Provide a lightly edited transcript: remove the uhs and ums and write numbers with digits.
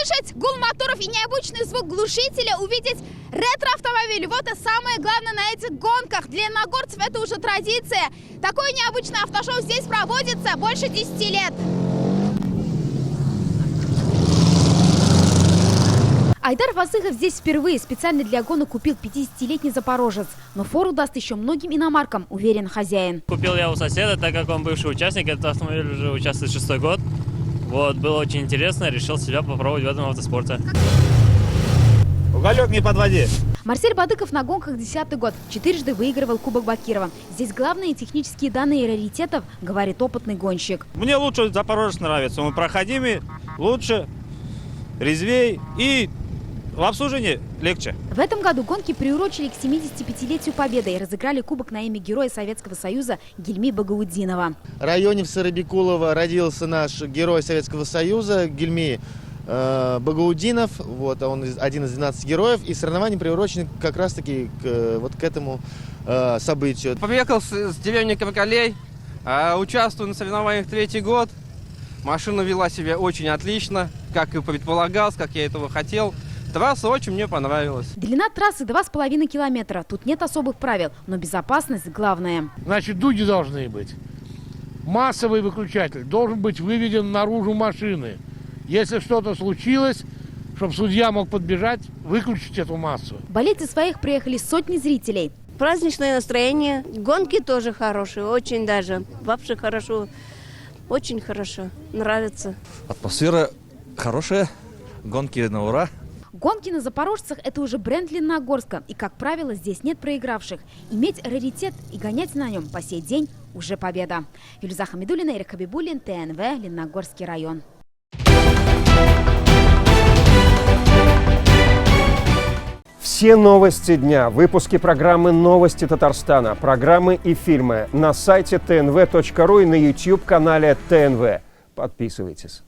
Услышать гул моторов и необычный звук глушителя, увидеть ретро-автомобиль. Вот и самое главное на этих гонках. Для иногорцев это уже традиция. Такое необычное автошоу здесь проводится больше 10 лет. Айдар Васыхов здесь впервые. Специально для гонок купил 50-летний запорожец. Но фору даст еще многим иномаркам, уверен хозяин. Купил я у соседа, так как он бывший участник. Этот автомобиль уже участвует 6-й год. Вот, было очень интересно, решил себя попробовать в этом автоспорте. Уголек не подводи. Марсель Бадыков на гонках 10-й год. 4-жды выигрывал Кубок Бакирова. Здесь главные технические данные раритетов, говорит опытный гонщик. Мне лучше Запорожец нравится. Он проходимый, лучше, резвей и в обслуживании легче. В этом году гонки приурочили к 75-летию Победы и разыграли кубок на имя Героя Советского Союза Гильми Багаудинова. В районе Сарабикулова родился наш Герой Советского Союза Гильми Багаудинов. Вот, он один из 12 героев. И соревнования приурочены как раз-таки к этому событию. Приехал с деревни Каркалей, участвую на соревнованиях 3-й год. Машина вела себя очень отлично, как и предполагалось, как я этого хотел. Трасса очень мне понравилась. Длина трассы 2,5 километра. Тут нет особых правил, но безопасность главное. Значит, дуги должны быть. Массовый выключатель должен быть выведен наружу машины. Если что-то случилось, чтобы судья мог подбежать, выключить эту массу. Болеть за своих приехали сотни зрителей. Праздничное настроение. Гонки тоже хорошие, очень даже. Вообще хорошо. Очень хорошо. Нравится. Атмосфера хорошая. Гонки на ура. Гонки на запорожцах – это уже бренд Лениногорска. И, как правило, здесь нет проигравших. Иметь раритет и гонять на нем по сей день – уже победа. Юлиза Хамидуллина, Ирик Хабибуллин, ТНВ, Лениногорский район. Все новости дня, выпуски программы «Новости Татарстана», программы и фильмы на сайте tnv.ru и на YouTube-канале ТНВ. Подписывайтесь.